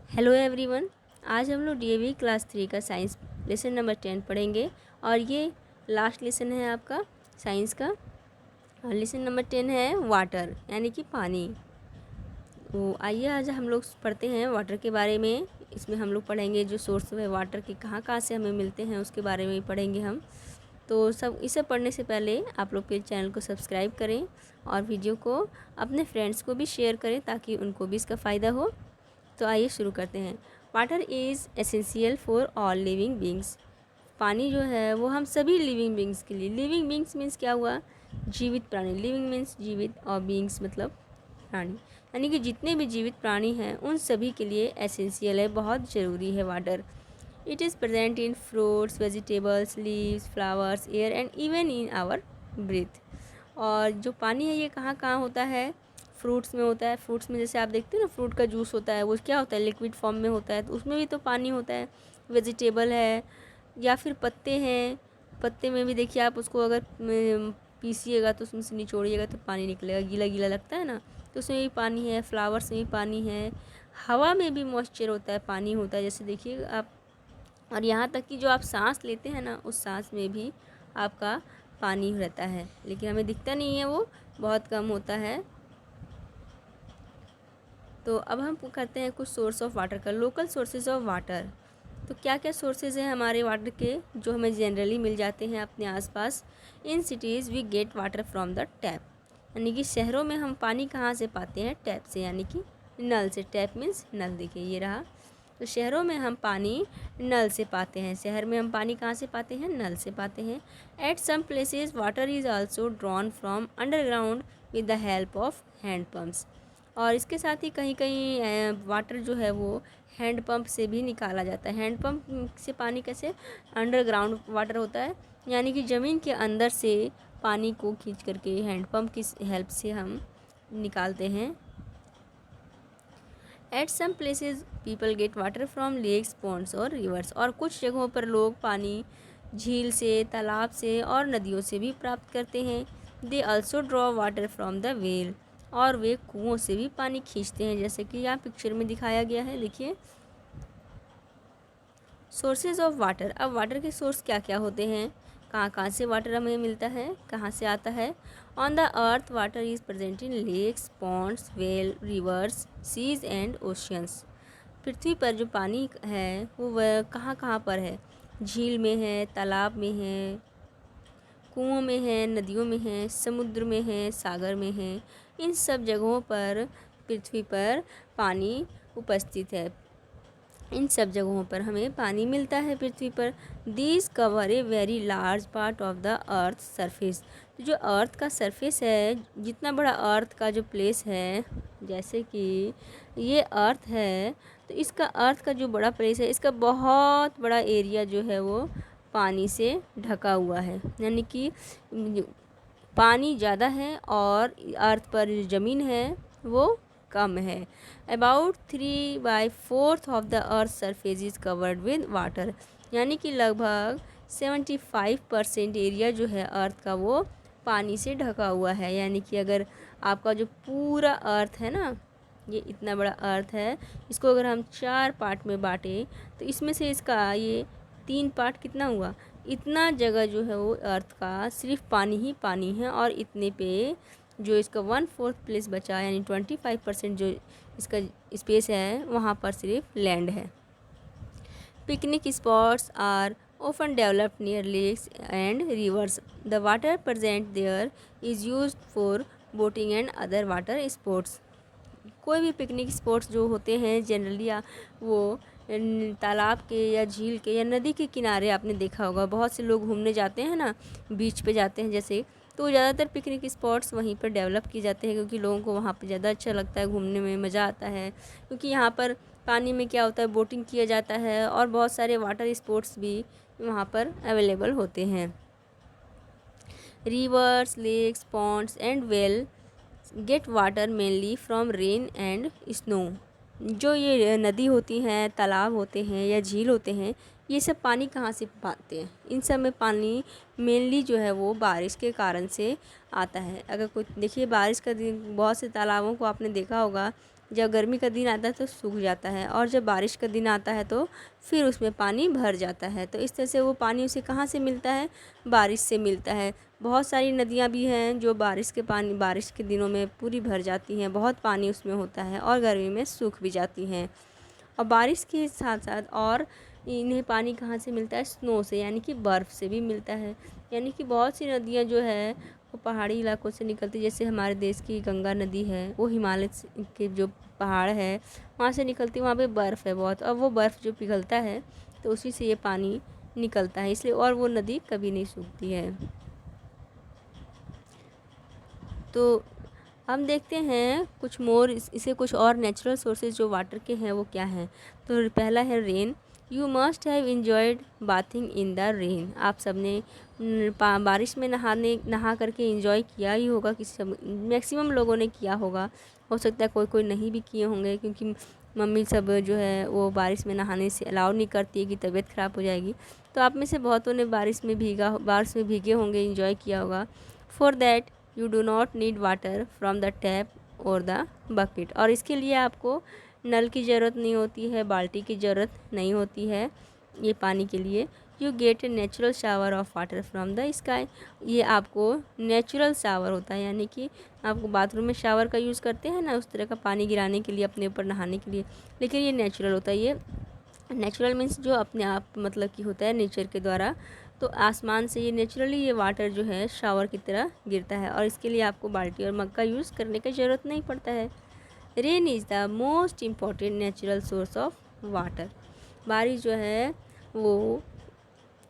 Hello everyone. आज हम लोग डीएवी क्लास 3 का साइंस लेसन नंबर 10 पढ़ेंगे और ये लास्ट लेसन है आपका साइंस का। और लेसन नंबर 10 है वाटर यानी कि पानी। तो आइए आज हम लोग पढ़ते हैं वाटर के बारे में। इसमें हम लोग पढ़ेंगे जो सोर्स है वाटर के कहाँ कहाँ से हमें मिलते हैं उसके बारे में पढ़ेंगे हम। तो सब इसे पढ़ने से पहले आप लोग प्लीज़ चैनल को सब्सक्राइब करें और वीडियो को अपने फ्रेंड्स को भी शेयर करें ताकि उनको भी इसका फ़ायदा हो। तो आइए शुरू करते हैं। Water is essential for all living beings. पानी जो है वो हम सभी लिविंग बींग्स के लिए, लिविंग बींग्स मीन्स क्या हुआ, जीवित प्राणी। लिविंग मीन्स जीवित और बींग्स मतलब प्राणी, यानी कि जितने भी जीवित प्राणी हैं उन सभी के लिए एसेंशियल है, बहुत ज़रूरी है water. It is present in fruits, vegetables, leaves, flowers, air and even in our breath. और जो पानी है ये कहाँ कहाँ होता है, फ्रूट्स में होता है। फ्रूट्स में जैसे आप देखते हैं ना, फ्रूट का जूस होता है वो क्या होता है, लिक्विड फॉर्म में होता है, तो उसमें भी तो पानी होता है। वेजिटेबल है या फिर पत्ते हैं, पत्ते में भी देखिए आप उसको अगर पीसिएगा तो उसमें से निचोड़िएगा तो पानी निकलेगा, गीला गीला लगता है ना, तो उसमें भी पानी है। फ्लावर्स में भी पानी है, हवा में भी मॉइस्चर होता है, पानी होता है जैसे देखिए आप। और यहाँ तक कि जो आप सांस लेते हैं ना, उस सांस में भी आपका पानी रहता है, लेकिन हमें दिखता नहीं है, वो बहुत कम होता है। तो अब हम करते हैं कुछ सोर्स ऑफ वाटर का, लोकल सोर्सेज ऑफ वाटर। तो क्या क्या सोर्सेज हैं हमारे वाटर के जो हमें जनरली मिल जाते हैं अपने आसपास। In cities we get water from the tap, यानी कि शहरों में हम पानी कहाँ से पाते हैं, टैप से, यानी कि नल से। टैप मीन्स नल, देखिए ये रहा। तो शहरों में हम पानी नल से पाते हैं, शहर में हम पानी कहाँ से पाते हैं, नल से पाते हैं। At some places water is also drawn from underground with the help of hand pumps. और इसके साथ ही कहीं कहीं वाटर जो है वो हैंड पंप से भी निकाला जाता है। हैंड पंप से पानी कैसे, अंडरग्राउंड वाटर होता है, यानी कि ज़मीन के अंदर से पानी को खींच करके हैंड पंप की हेल्प से हम निकालते हैं। At some places people get water from lakes, ponds और रिवर्स। और कुछ जगहों पर लोग पानी झील से, तालाब से और नदियों से भी प्राप्त करते हैं। They also draw water from the well. और वे कुओं से भी पानी खींचते हैं, जैसे कि यहाँ पिक्चर में दिखाया गया है, देखिए। Sources of water. अब वाटर के सोर्स क्या क्या होते हैं, कहाँ कहाँ से वाटर हमें मिलता है, कहाँ से आता है। On the earth water is present in lakes, ponds, well, rivers, seas and oceans. पृथ्वी पर जो पानी है वो वह कहाँ कहाँ पर है, झील में है, तालाब में है, कुओं में है, नदियों में है, समुद्र में है, सागर में है। इन सब जगहों पर पृथ्वी पर पानी उपस्थित है, इन सब जगहों पर हमें पानी मिलता है पृथ्वी पर। These cover a very large part of the earth surface. तो जो अर्थ का सरफेस है, जितना बड़ा अर्थ का जो प्लेस है, जैसे कि ये अर्थ है, तो इसका अर्थ का जो बड़ा प्लेस है, इसका बहुत बड़ा एरिया जो है वो पानी से ढका हुआ है, यानी कि पानी ज़्यादा है और अर्थ पर जो ज़मीन है वो कम है। About 3/4 of the earth surface is covered with water, यानी कि लगभग 75% एरिया जो है अर्थ का वो पानी से ढका हुआ है। यानी कि अगर आपका जो पूरा अर्थ है ना, ये इतना बड़ा अर्थ है, इसको अगर हम 4 पार्ट में बांटें तो इसमें से इसका ये 3 पार्ट कितना हुआ, इतना जगह जो है वो अर्थ का सिर्फ पानी ही पानी है। और इतने पे जो इसका 1/4 प्लेस बचा, यानी 25% जो इसका स्पेस है, वहाँ पर सिर्फ लैंड है। Picnic spots are often developed near lakes and rivers. The water present there is used for boating and other water sports. कोई भी पिकनिक स्पॉट्स जो होते हैं जनरली वो तालाब के या झील के या नदी के किनारे, आपने देखा होगा बहुत से लोग घूमने जाते हैं ना, बीच पे जाते हैं जैसे, तो ज़्यादातर पिकनिक स्पॉट्स वहीं पर डेवलप किए जाते हैं क्योंकि लोगों को वहाँ पर ज़्यादा अच्छा लगता है, घूमने में मज़ा आता है। क्योंकि यहाँ पर पानी में क्या होता है, बोटिंग किया जाता है और बहुत सारे वाटर स्पोर्ट्स भी वहाँ पर अवेलेबल होते हैं। Rivers, lakes, ponds and well get water mainly from rain and snow. जो ये नदी होती हैं, तालाब होते हैं या झील होते हैं, ये सब पानी कहाँ से पाते हैं, इन सब में पानी मेनली जो है वो बारिश के कारण से आता है। अगर कोई देखिए बारिश का दिन, बहुत से तालाबों को आपने देखा होगा जब गर्मी का दिन आता है तो सूख जाता है, और जब बारिश का दिन आता है तो फिर उसमें पानी भर जाता है। तो इस तरह से वो पानी उसे कहाँ से मिलता है? बारिश से मिलता है। बहुत सारी नदियाँ भी हैं जो बारिश के दिनों में पूरी भर जाती हैं, बहुत पानी उसमें होता है, और गर्मी में सूख भी जाती हैं। और बारिश के साथ साथ और इन्हें पानी कहाँ से मिलता है? स्नो से, यानी कि बर्फ़ से भी मिलता है। यानी कि बहुत सी नदियाँ जो है वो पहाड़ी इलाकों से निकलती, जैसे हमारे देश की गंगा नदी है, वो हिमालय के जो पहाड़ है वहाँ से निकलती, वहाँ पे बर्फ़ है बहुत, और वो बर्फ़ जो पिघलता है तो उसी से ये पानी निकलता है, इसलिए और वो नदी कभी नहीं सूखती है। तो हम देखते हैं कुछ मोर इसे कुछ और नेचुरल सोर्सेज जो वाटर के हैं वो क्या हैं। तो पहला है rain. You must have enjoyed bathing in the rain. आप सब ने बारिश में नहा करके इंजॉय किया ही होगा, किसी मैक्सिमम लोगों ने किया होगा। हो सकता है कोई कोई नहीं भी किए होंगे, क्योंकि मम्मी सब जो है वो बारिश में नहाने से अलाउ नहीं करती है कि तबीयत ख़राब हो जाएगी। तो आप में से बहुतों ने बारिश में भीगे होंगे, इंजॉय किया होगा। For that you do not need water from the tap और द बकेट। और इसके लिए आपको नल की ज़रूरत नहीं होती है, बाल्टी की ज़रूरत नहीं होती है ये पानी के लिए। You get a natural shower of water from the sky. ये आपको नेचुरल शावर होता है, यानी कि आपको बाथरूम में शावर का यूज़ करते हैं ना, उस तरह का पानी गिराने के लिए अपने ऊपर नहाने के लिए, लेकिन ये नेचुरल होता है। ये नेचुरल मीन्स जो अपने आप मतलब कि होता है नेचर के द्वारा। तो आसमान से ये नेचुरली ये वाटर जो है शावर की तरह गिरता है, और इसके लिए आपको बाल्टी और मग का यूज़ करने की ज़रूरत नहीं पड़ता है। Rain is the most important natural source of water. बारिश जो है वो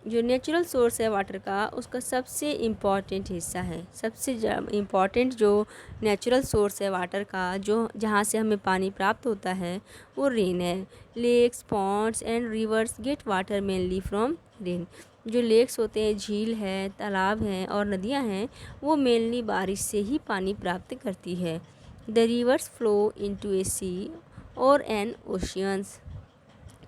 जो नेचुरल सोर्स है वाटर का, उसका सबसे इम्पॉर्टेंट हिस्सा है। सबसे इम्पॉर्टेंट जो नेचुरल सोर्स है वाटर का, जो जहाँ से हमें पानी प्राप्त होता है, वो रेन है। Lakes, ponds and rivers get water mainly from rain. जो लेक्स होते हैं, झील है, तालाब हैं और नदियाँ हैं, वो मेनली बारिश से ही पानी प्राप्त करती है। द रिवर्स फ्लो इनटू ए सी और एन ओशियंस।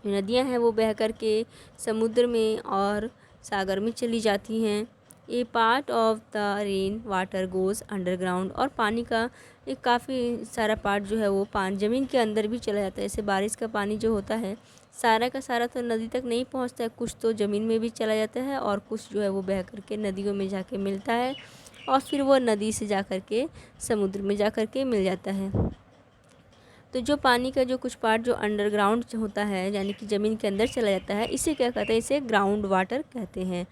जो नदियाँ हैं वो बह कर के समुद्र में और सागर में चली जाती हैं। A part of the rain water goes underground. और पानी का एक काफ़ी सारा पार्ट जो है वो ज़मीन के अंदर भी चला जाता है। जैसे बारिश का पानी जो होता है सारा का सारा तो नदी तक नहीं पहुंचता है, कुछ तो ज़मीन में भी चला जाता है, और कुछ जो है वो बह कर के नदियों में जाके मिलता है, और फिर वो नदी से जा कर के समुद्र में जा कर के मिल जाता है। तो जो पानी का जो कुछ पार्ट जो अंडरग्राउंड होता है, यानी कि ज़मीन के अंदर चला जाता है, इसे क्या कहते हैं? इसे ग्राउंड वाटर कहते हैं।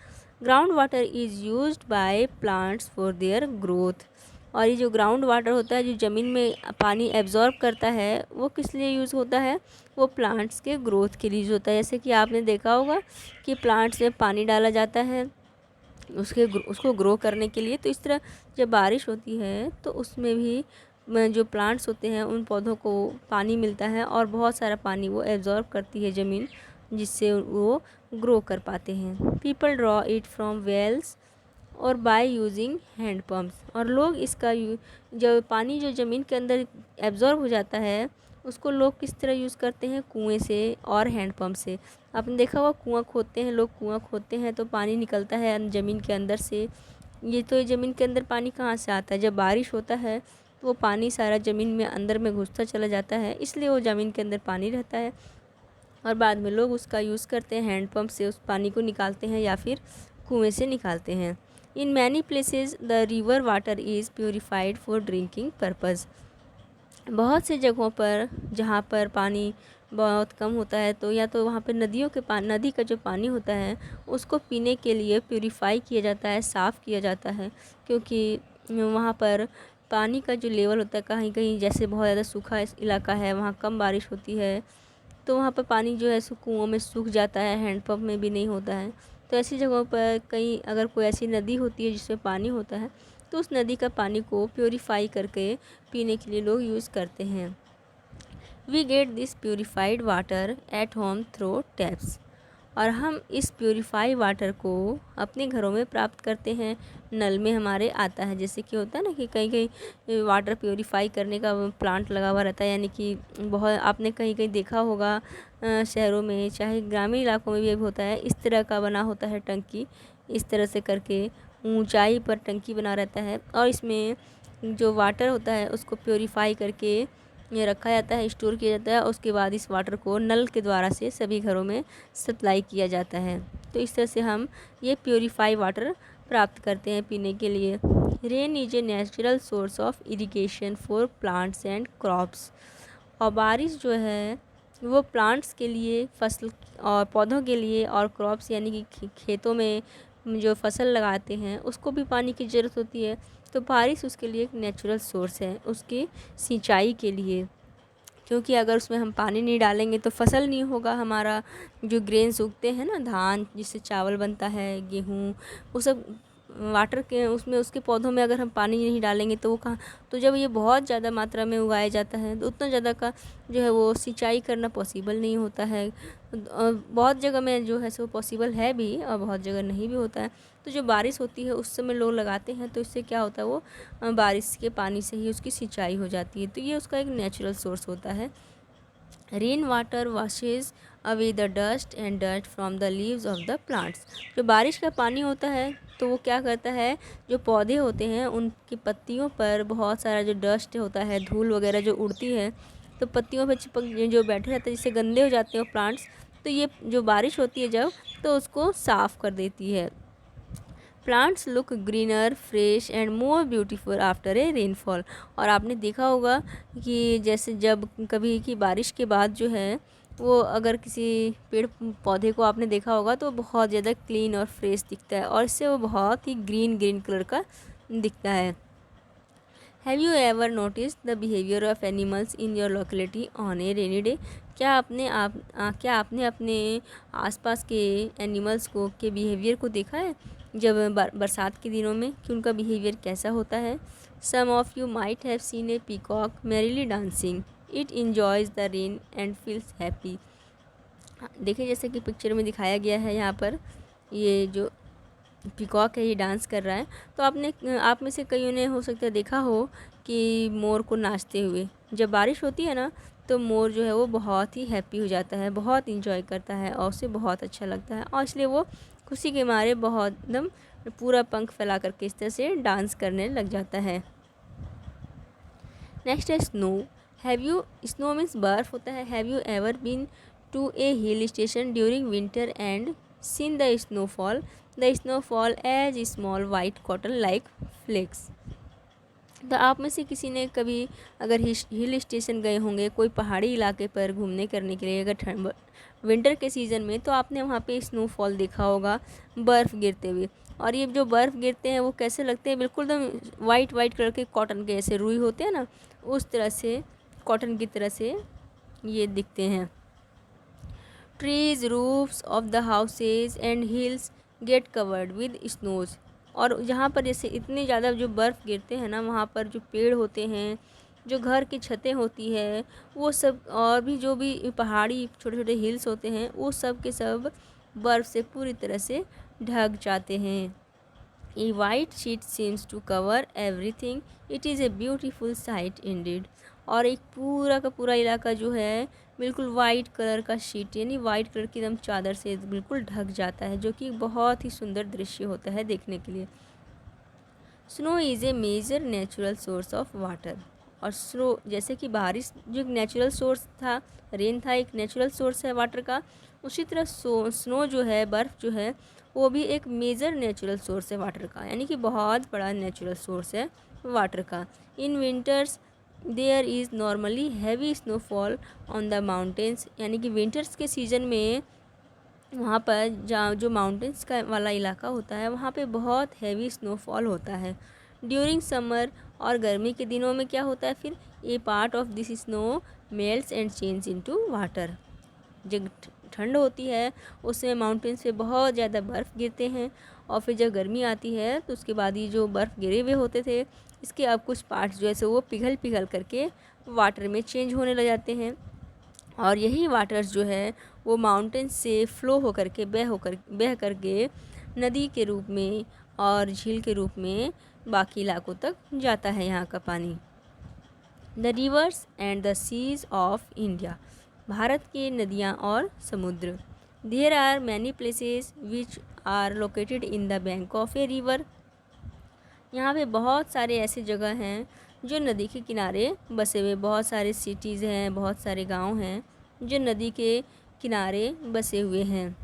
Ground water is used by plants for their growth. और ये जो ग्राउंड वाटर होता है, जो ज़मीन में पानी एब्जॉर्ब करता है, वो किस लिए यूज़ होता है? वो प्लांट्स के ग्रोथ के लिए यूज़ होता है। जैसे कि आपने देखा होगा कि प्लांट्स में पानी डाला जाता है उसको ग्रो करने के लिए। तो इस तरह जब बारिश होती है तो उसमें भी जो प्लांट्स होते हैं उन पौधों को पानी मिलता है, और बहुत सारा पानी वो एब्जॉर्ब करती है ज़मीन, जिससे वो ग्रो कर पाते हैं। People draw it from wells और बाय यूजिंग हैंड पम्प्स। और लोग इसका जो पानी जो ज़मीन के अंदर एब्जॉर्ब हो जाता है उसको लोग किस तरह यूज़ करते हैं? कुएं से और हैंड पम्प से। आपने देखा होगा कुआं खोदते हैं लोग, कुआं खोदते हैं तो पानी निकलता है ज़मीन के अंदर से। ये तो ज़मीन के अंदर पानी कहाँ से आता है? जब बारिश होता है तो वो पानी सारा ज़मीन में अंदर में घुसता चला जाता है, इसलिए वो ज़मीन के अंदर पानी रहता है, और बाद में लोग उसका यूज़ करते हैं, हैंड पंप से उस पानी को निकालते हैं या फिर कुएं से निकालते हैं। In many places the river water is purified for drinking purpose. बहुत से जगहों पर जहाँ पर पानी बहुत कम होता है, तो या तो वहाँ पर नदी का जो पानी होता है उसको पीने के लिए प्योरीफाई किया जाता है, साफ़ किया जाता है, क्योंकि वहाँ पर पानी का जो लेवल होता है, कहीं कहीं जैसे बहुत ज़्यादा सूखा इलाका है, वहाँ कम बारिश होती है, तो वहाँ पर पानी जो है कुओं में सूख जाता है, हैंडपम्प में भी नहीं होता है। तो ऐसी जगहों पर कहीं अगर कोई ऐसी नदी होती है जिसमें पानी होता है, तो उस नदी का पानी को प्योरीफाई करके पीने के लिए लोग यूज़ करते हैं। We get this purified water at home through taps. और हम इस प्योरीफाई वाटर को अपने घरों में प्राप्त करते हैं, नल में हमारे आता है। जैसे कि होता है ना कि कहीं कहीं वाटर प्योरीफाई करने का प्लांट लगा हुआ रहता है, यानी कि बहुत आपने कहीं कहीं देखा होगा शहरों में चाहे ग्रामीण इलाकों में भी होता है, इस तरह का बना होता है टंकी, इस तरह से करके ऊंचाई पर टंकी बना रहता है, और इसमें जो वाटर होता है उसको प्योरीफाई करके ये रखा जाता है, स्टोर किया जाता है। उसके बाद इस वाटर को नल के द्वारा से सभी घरों में सप्लाई किया जाता है। तो इस तरह से हम ये प्योरीफाई वाटर प्राप्त करते हैं पीने के लिए। Rain is a natural source of irrigation for plants and crops. और बारिश जो है वो प्लांट्स के लिए, फसल और पौधों के लिए, और क्रॉप्स यानी कि खेतों में जो फसल लगाते हैं उसको भी पानी की ज़रूरत होती है। तो बारिश उसके लिए एक नेचुरल सोर्स है उसकी सिंचाई के लिए, क्योंकि अगर उसमें हम पानी नहीं डालेंगे तो फसल नहीं होगा। हमारा जो ग्रेन्स उगते हैं ना, धान जिससे चावल बनता है, गेहूँ, वो सब वाटर के उसमें, उसके पौधों में अगर हम पानी नहीं डालेंगे तो वो कहाँ। तो जब ये बहुत ज़्यादा मात्रा में उगाया जाता है तो उतना ज़्यादा का जो है वो सिंचाई करना पॉसिबल नहीं होता है। बहुत जगह में जो है सो पॉसिबल है भी और बहुत जगह नहीं भी होता है। तो जो बारिश होती है उस समय लोग लगाते हैं, तो इससे क्या होता है, वो बारिश के पानी से ही उसकी सिंचाई हो जाती है। तो ये उसका एक नेचुरल सोर्स होता है। Rain water washes away the dust and dirt from the leaves of the plants. जो बारिश का पानी होता है तो वो क्या करता है, जो पौधे होते हैं उनकी पत्तियों पर बहुत सारा जो डस्ट होता है, धूल वगैरह जो उड़ती है, तो पत्तियों पर चिपक जो बैठे रहते हैं, जिससे गंदे हो जाते हैं वो प्लांट्स। तो ये जो बारिश होती है जब, तो उसको साफ़ कर देती है। Plants look greener, fresh and more beautiful after a rainfall. और आपने देखा होगा कि जैसे जब कभी की बारिश के बाद जो है वो, अगर किसी पेड़ पौधे को आपने देखा होगा तो बहुत ज़्यादा क्लीन और फ्रेश दिखता है, और इससे वो बहुत ही ग्रीन ग्रीन कलर का दिखता है। Have you ever notice the behaviour of animals in your locality on A rainy day. क्या आपने अपने आसपास के एनिमल्स को के बिहेवियर को देखा है जब बरसात के दिनों में, कि उनका बिहेवियर कैसा होता है। Some of you might have seen a peacock merrily dancing, it enjoys the rain and feels happy. देखिए जैसे कि पिक्चर में दिखाया गया है, यहाँ पर ये जो पीकॉक है ये डांस कर रहा है। तो आप में से कईयों ने हो सकता है देखा हो कि मोर को नाचते हुए। जब बारिश होती है ना तो मोर जो है वो बहुत ही हैप्पी हो जाता है, बहुत इंजॉय करता है और उसे बहुत अच्छा लगता है, और इसलिए वो खुशी के मारे बहुत एकदम पूरा पंख फैला करके इस तरह से डांस करने लग जाता है। नेक्स्ट है स्नो। स्नो मीन्स बर्फ़ होता है। Have you ever been to a hill station during winter and seen the snowfall. The snowfall as small white cotton like flakes. तो आप में से किसी ने कभी अगर हिल स्टेशन गए होंगे, कोई पहाड़ी इलाके पर घूमने करने के लिए, अगर विंटर के सीज़न में, तो आपने वहाँ पे स्नोफॉल देखा होगा, बर्फ़ गिरते हुए। और ये जो बर्फ़ गिरते हैं वो कैसे लगते हैं, बिल्कुल एकदम वाइट वाइट कलर के, कॉटन के ऐसे रुई होते हैं ना, उस तरह से, कॉटन की तरह से ये दिखते हैं। Trees, roofs of the houses and hills get covered with snows. और जहाँ पर जैसे इतनी ज़्यादा जो बर्फ़ गिरते हैं ना, वहाँ पर जो पेड़ होते हैं, जो घर की छतें होती है, वो सब, और भी जो भी पहाड़ी छोटे छोटे हिल्स होते हैं, वो सब के सब बर्फ़ से पूरी तरह से ढक जाते हैं। A white sheet seems to cover everything, it is a beautiful sight indeed. और एक पूरा का पूरा इलाका जो है बिल्कुल वाइट कलर का शीट यानी वाइट कलर की एकदम चादर से बिल्कुल ढक जाता है, जो कि बहुत ही सुंदर दृश्य होता है देखने के लिए। Snow is a major natural source of water. और स्नो, जैसे कि बारिश जो एक नेचुरल सोर्स था, रेन था एक नेचुरल सोर्स है वाटर का, उसी तरह स्नो जो है, बर्फ़ जो है, वो भी एक मेजर नेचुरल सोर्स है वाटर का, यानी कि बहुत बड़ा नेचुरल सोर्स है वाटर का। In winters there is normally heavy snowfall on the mountains. यानी कि विंटर्स के सीज़न में वहाँ पर जहाँ जो माउंटेन्स का वाला इलाका होता है वहाँ पे बहुत हैवी स्नोफॉल होता है। ड्यूरिंग समर, और गर्मी के दिनों में क्या होता है फिर, a part of this snow melts and change into water. जब ठंड होती है उसमें माउंटेन्स पे बहुत ज़्यादा बर्फ़ गिरते हैं, और फिर जब गर्मी आती है तो उसके बाद ये जो बर्फ़ गिरे हुए होते थे, इसके अब कुछ पार्ट्स जो है सो वो पिघल पिघल करके वाटर में चेंज होने लग जाते हैं। और यही वाटर्स जो है वो माउंटेन्स से फ़्लो होकर के बह करके नदी के रूप में और झील के रूप में बाकी इलाकों तक जाता है यहाँ का पानी। The rivers and the seas of India. Bharat के नदियाँ और समुद्र। There are many places which are located in the bank of a river. यहाँ पे बहुत सारे ऐसे जगह हैं जो नदी के किनारे बसे हुए, बहुत सारे सिटीज़ हैं, बहुत सारे गांव हैं जो नदी के किनारे बसे हुए हैं।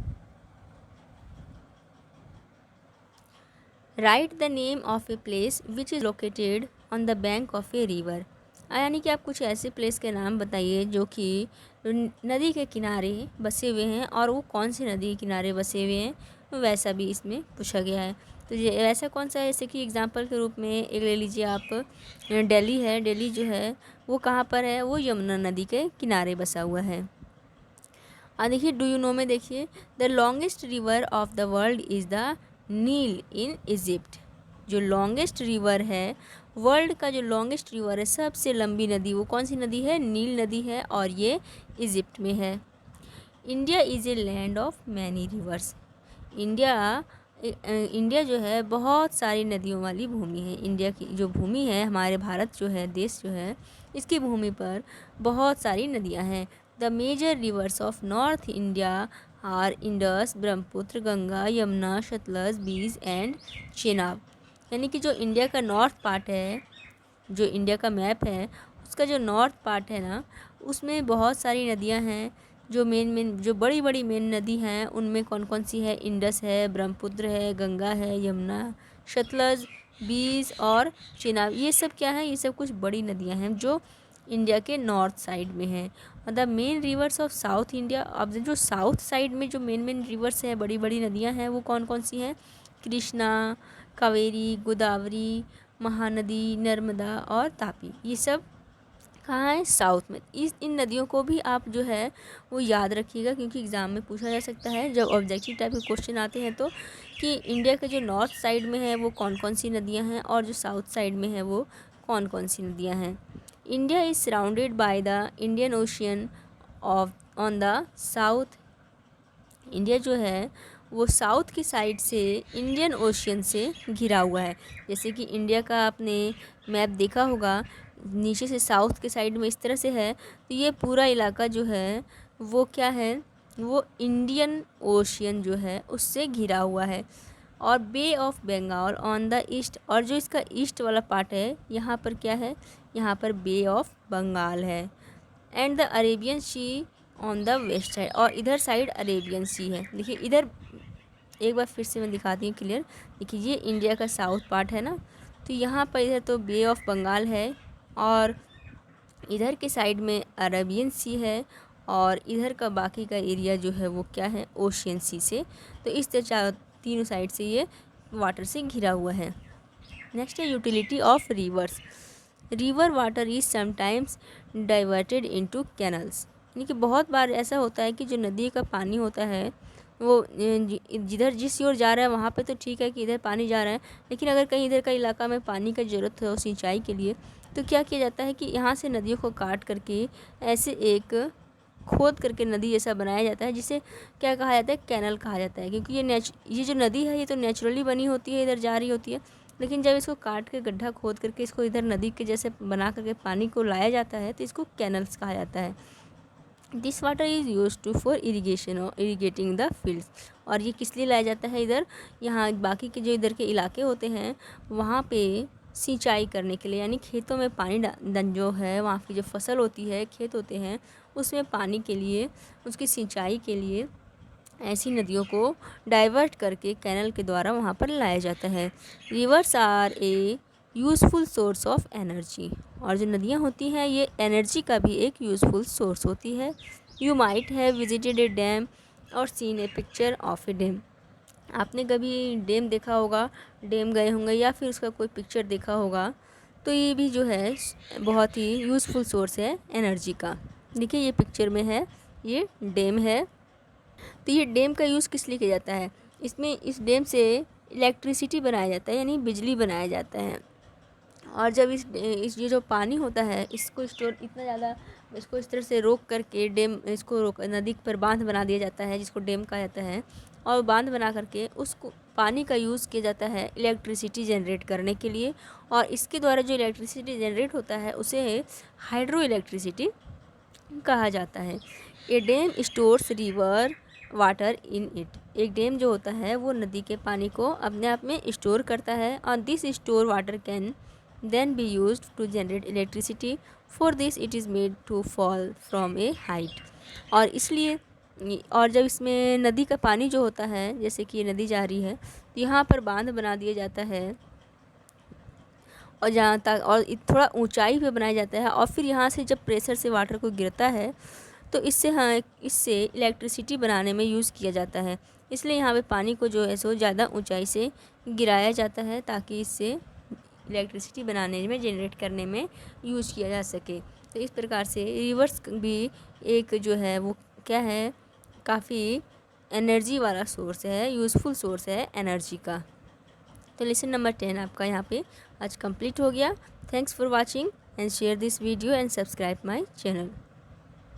Right the name of a place which is located on the bank of a river. यानी कि आप कुछ ऐसे प्लेस के नाम बताइए जो कि नदी के किनारे बसे हुए हैं, और वो कौन सी नदी के किनारे बसे हुए हैं वैसा भी इसमें पूछा गया है। तो ये ऐसा कौन सा है, जैसे कि एग्जांपल के रूप में एक ले लीजिए आप, दिल्ली है। दिल्ली जो है वो कहाँ पर है, वो यमुना नदी के किनारे बसा हुआ है। और देखिए डू यू नो में देखिए, the longest river of the world is the Nile in Egypt. जो लॉन्गेस्ट रिवर है, वर्ल्ड का जो लॉन्गेस्ट रिवर है, सबसे लंबी नदी, वो कौन सी नदी है, नील नदी है, और ये इजिप्ट में है। India is a land of many reverse. India जो है बहुत सारी नदियों वाली भूमि है। इंडिया की जो भूमि है, हमारे भारत जो है, देश जो है, इसकी भूमि पर बहुत सारी नदियां हैं। The major rivers of North India are Indus, Brahmaputra, Ganga, Yamuna, Sutlej, Beas and Chenab. यानी कि जो इंडिया का नॉर्थ पार्ट है, जो इंडिया का मैप है, उसका जो नॉर्थ पार्ट है ना, उसमें बहुत सारी नदियां हैं। जो मेन जो बड़ी बड़ी मेन नदी हैं उनमें कौन कौन सी है, इंडस है, ब्रह्मपुत्र है, गंगा है, यमुना, सतलज, बीज और चेनाब। ये सब क्या है, ये सब कुछ बड़ी नदियां हैं जो इंडिया के नॉर्थ साइड में है। और the main rivers of south India, अब जो साउथ साइड में जो मेन रिवर्स है, बड़ी बड़ी नदियां हैं, वो कौन कौन सी हैं, कृष्णा, कावेरी, गोदावरी, महानदी, नर्मदा और तापी। ये सब कहाँ है, साउथ में। इन नदियों को भी आप जो है वो याद रखिएगा, क्योंकि एग्ज़ाम में पूछा जा सकता है जब ऑब्जेक्टिव टाइप के क्वेश्चन आते हैं तो, कि इंडिया के जो नॉर्थ साइड में है वो कौन कौन सी नदियाँ हैं, और जो साउथ साइड में है वो कौन कौन सी नदियाँ हैं। India is surrounded by the Indian ocean of on the south. India जो है वो साउथ की साइड से इंडियन ओशियन से घिरा हुआ है। जैसे कि इंडिया का आपने मैप देखा होगा, नीचे से साउथ के साइड में इस तरह से है, तो ये पूरा इलाका जो है वो क्या है, वो इंडियन ओशियन जो है उससे घिरा हुआ है। और bay of Bengal on the east, और जो इसका ईस्ट वाला पार्ट है, यहाँ पर क्या है, यहाँ पर बे ऑफ बंगाल है। And the Arabian sea on the west side, और इधर साइड अरेबियन सी है। देखिए इधर एक बार फिर से मैं दिखाती हूँ क्लियर। देखिए ये इंडिया का साउथ पार्ट है ना, तो यहाँ पर इधर तो बे ऑफ बंगाल है, और इधर के साइड में अरेबियन सी है, और इधर का बाकी का एरिया जो है वो क्या है, ओशियन सी से। तो इस तरह तीनों साइड से ये वाटर से घिरा हुआ है। नेक्स्ट है utility of reverse. River water is sometimes diverted into canals. यानी कि बहुत बार ऐसा होता है कि जो नदी का पानी होता है वो जिधर जिस ओर जा रहा है वहाँ पे तो ठीक है कि इधर पानी जा रहा है, लेकिन अगर कहीं इधर का इलाका में पानी का ज़रूरत हो सिंचाई के लिए, तो क्या किया जाता है कि यहाँ से नदियों को काट करके ऐसे एक खोद करके नदी जैसा बनाया जाता है, जिसे क्या कहा जाता है, कैनल कहा जाता है। क्योंकि ये जो नदी है ये तो नेचुरली बनी होती है, इधर जा रही होती है, लेकिन जब इसको काट के गड्ढा खोद करके इसको इधर नदी के जैसे बना करके पानी को लाया जाता है तो इसको कैनल्स कहा जाता है। This water is use to for irrigation और इरीगेटिंग द फील्ड्स। और ये किस लिए लाया जाता है इधर, यहाँ बाकी के जो इधर के इलाके होते हैं वहाँ पे सिंचाई करने के लिए, यानी खेतों में पानी जो है, वहाँ की जो फसल होती है, खेत होते हैं, उसमें पानी के लिए, उसकी सिंचाई के लिए ऐसी नदियों को डाइवर्ट करके कैनल के द्वारा वहाँ पर लाया जाता है। Rivers are a useful source of energy. और जो नदियाँ होती हैं ये एनर्जी का भी एक यूज़फुल सोर्स होती है। You might have visited a dam or seen a picture of a dam. आपने कभी डैम देखा होगा, डैम गए होंगे या फिर उसका कोई पिक्चर देखा होगा, तो ये भी जो है बहुत ही यूज़फुल सोर्स है एनर्जी का। देखिए ये पिक्चर में है, ये डैम है। तो ये डैम का यूज़ किस लिए किया जाता है, इसमें इस डैम से इलेक्ट्रिसिटी बनाया जाता है, यानी बिजली बनाया जाता है। और जब इस ये जो पानी होता है इसको स्टोर इतना ज़्यादा, इसको इस तरह से रोक करके डैम, इसको रोक नदी पर बांध बना दिया जाता है जिसको डैम कहा जाता है, और बांध बना करके उसको पानी का यूज़ किया जाता है इलेक्ट्रिसिटी जनरेट करने के लिए। और इसके द्वारा जो इलेक्ट्रिसिटी जनरेट होता है उसे हाइड्रो इलेक्ट्रिसिटी कहा जाता है। A dam stores river water in it. एक डैम जो होता है वो नदी के पानी को अपने आप में स्टोर करता है, और this store water can then be used to generate electricity. For this it is made to fall from a height. और इसलिए और जब इसमें नदी का पानी जो होता है, जैसे कि ये नदी जा रही है, तो यहाँ पर बांध बना दिया जाता है और जहाँ तक और थोड़ा ऊंचाई पे बनाया जाता है, और फिर यहाँ से जब प्रेशर से वाटर को गिरता है तो इससे इलेक्ट्रिसिटी बनाने में यूज़ किया जाता है। इसलिए यहाँ पे पानी को जो है सो ज़्यादा ऊंचाई से गिराया जाता है ताकि इससे इलेक्ट्रिसिटी बनाने में, जनरेट करने में यूज़ किया जा सके। तो इस प्रकार से रिवर्स भी एक जो है वो क्या है, काफ़ी एनर्जी वाला सोर्स है, यूज़फुल सोर्स है एनर्जी का। तो लेसन नंबर 10 आपका यहाँ पे आज कंप्लीट हो गया। Thanks for watching and share this video and subscribe my channel.